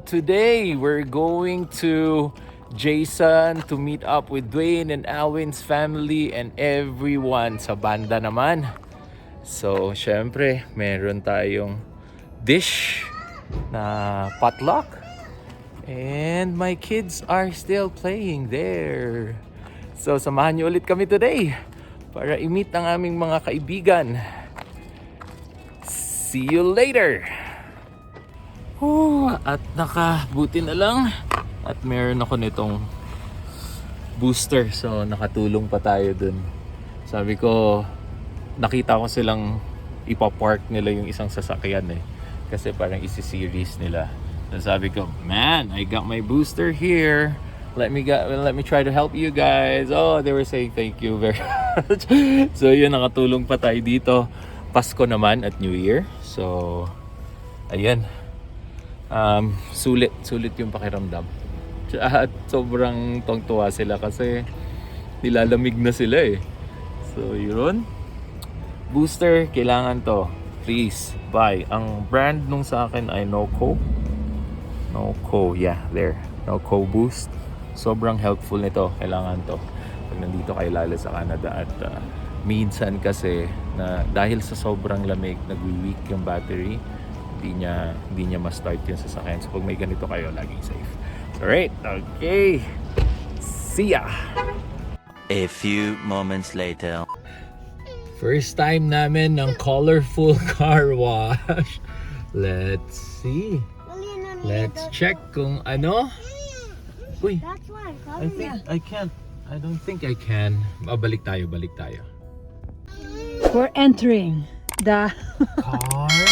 today we're going to Jason to meet up with Dwayne and Alwin's family and everyone sa banda naman. So, syempre, meron tayong dish na potluck. And my kids are still playing there. So, samahan niyo ulit kami today para i-meet ang aming mga kaibigan. See you later! At nakabuti na lang at meron ako nitong booster, so nakatulong pa tayo dun. Sabi ko, nakita ko silang ipapark nila yung isang sasakyan kasi parang isi-series nila. So sabi ko, man, I got my booster here. Let me try to help you guys. Oh, they were saying thank you very much. So yun, nakatulong pa tayo dito. Pasko naman at New Year. So ayan. Sulit yung pakiramdam. At sobrang tuwang-tuwa sila kasi nilalamig na sila So yun, booster, kailangan to. Please buy. Ang brand nung sa akin ay Noco, yeah, there, Noco Boost. Sobrang helpful nito, kailangan to pag nandito kayo lalo sa Canada. At minsan kasi na dahil sa sobrang lamig, nagwi-weak yung battery, hindi niya ma-start yung sasakyan. So pag may ganito kayo, laging safe. Alright, okay. See ya! A few moments later. First time namin ng colorful car wash. Let's see. Let's check kung ano. Uy, That's why I'm I think I can't. I don't think I can. Balik tayo. We're entering the Car wash.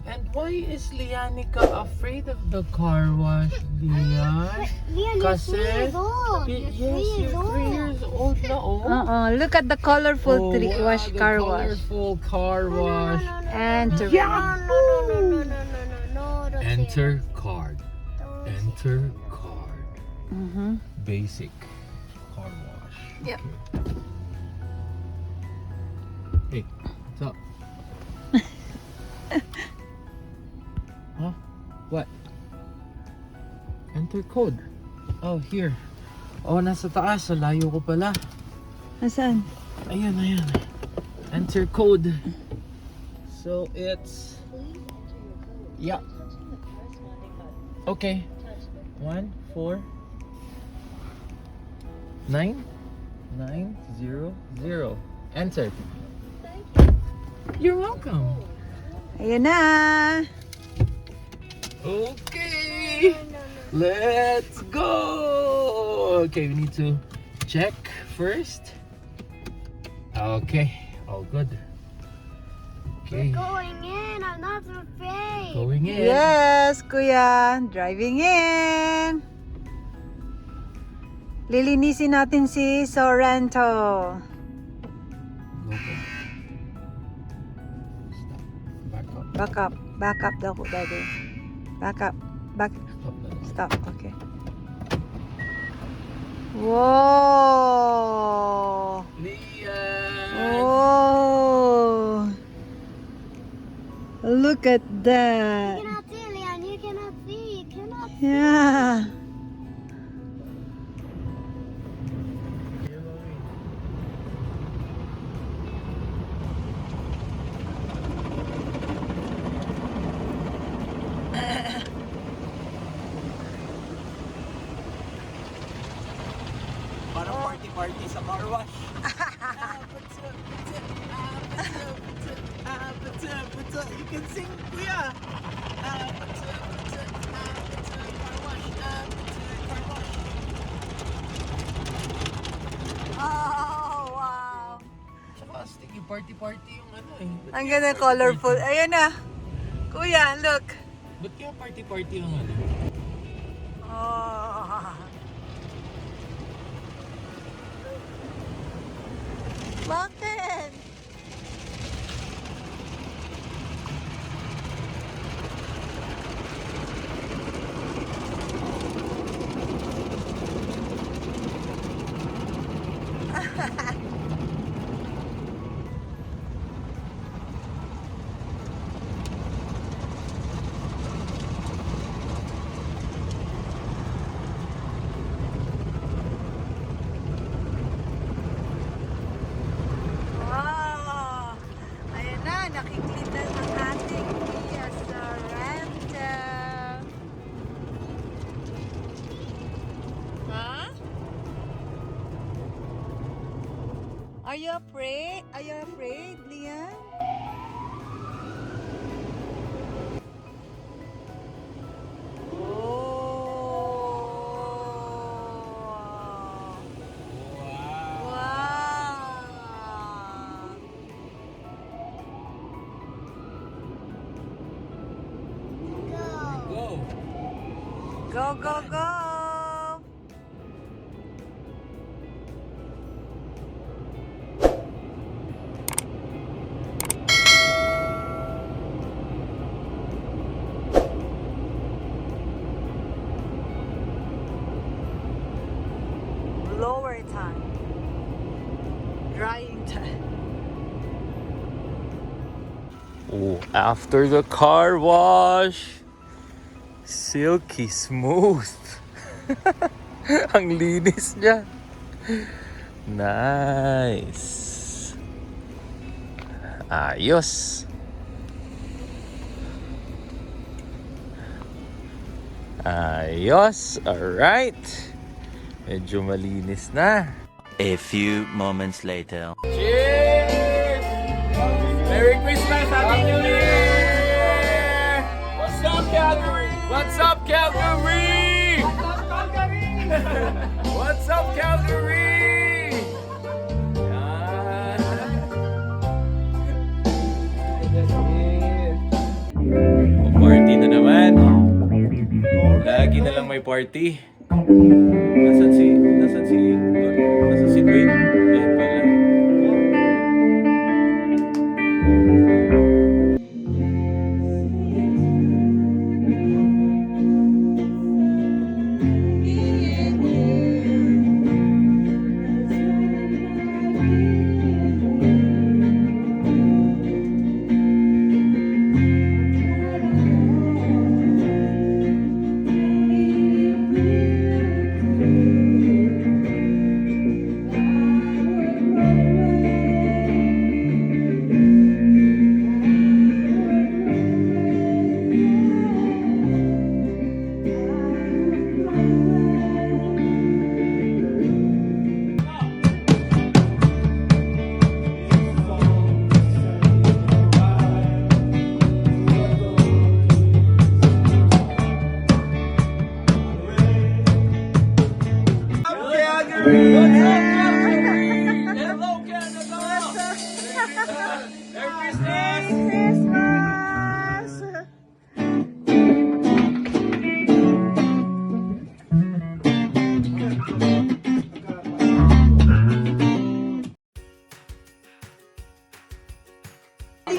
And why is Lianica afraid of the car wash, Lian? Leon, you're 3 years old. Yes, you're 3 years old na look at the colorful the car wash. colorful car wash. Enter. Enter card. Enter card. Mm-hmm. Basic car wash. Yep. Okay. Hey, what's up? Huh? What? Enter code. Oh, here. Oh, nasa taas. Sa layo ko pala. Asan? Ayan. Enter code. So it's... Yeah. Okay. 1 4 9 9 0 0. Enter. You're welcome. Ayan na. Okay. Let's go. Okay, we need to check first. Okay, all good. Okay, Going in. I'm not afraid. going in. Yes, kuya. Driving in. Lilinisin natin si Sorrento. Go, go. Stop. Back up. Back up daw, daddy. Back up. Stop na lang. Stop. Okay. Whoa. Lian! Oh. Look at You that. cannot see, Leon. You cannot see. You cannot see. Yeah. Parang party sa car wash. You can sing, kuya. Oh, wow. Tsaka sticky party yung ano Ang ganda colorful. Ayan na. Kuya, look. Ba't kaya party yung ano? Oh. Bakit? Are you afraid? Are you afraid, Lian? Oh. Wow. Go. Go, go, go. Blower time. Drying time. Oh, after the car wash, silky smooth. Ang linis niya. Nice. Ayos. Ayos. Alright. Medyo malinis na. A few moments later. Cheers! Merry Christmas! Happy New Year! What's up, Calgary? What's up, Calgary? What's up, Calgary? Party na naman. Lagi na lang may party. Nasaan si Dwayne? Ayun pala.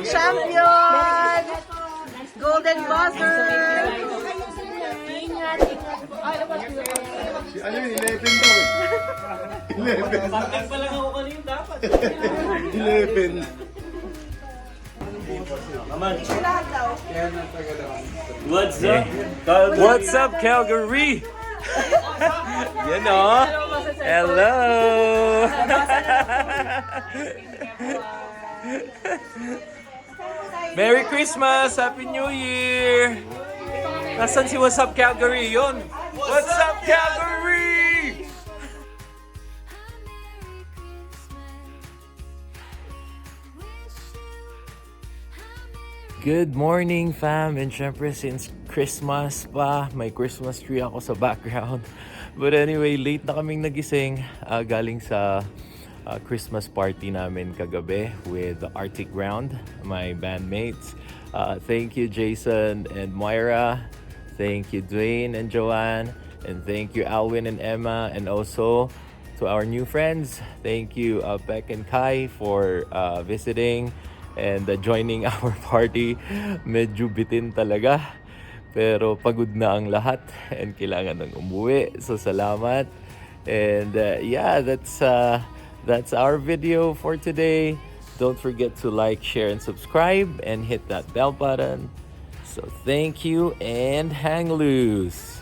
Champion! Golden buzzer! Ano yun? 11 daw eh. 11. Bakit pa lang ako kanina dapat? 11. What's up? What's up, Calgary? You know? Hello! Merry Christmas! Happy New Year! Nasaan si What's Up, Calgary? Yun! What's up, Calgary? Good morning, fam. And syempre, since Christmas pa, may Christmas tree ako sa background. But anyway, late na kaming nagising galing sa Christmas party namin kagabi with the Arctic Ground, my bandmates. Thank you, Jason and Moira. Thank you, Dwayne and Joanne. And thank you, Alwin and Emma. And also to our new friends, thank you, Beck and Kai, for visiting and joining our party. Medyo bitin talaga, pero pagod na ang lahat and kailangan nang umuwi. So salamat. And yeah, that's our video for today. Don't forget to like, share, and subscribe, and hit that bell button. So thank you and hang loose.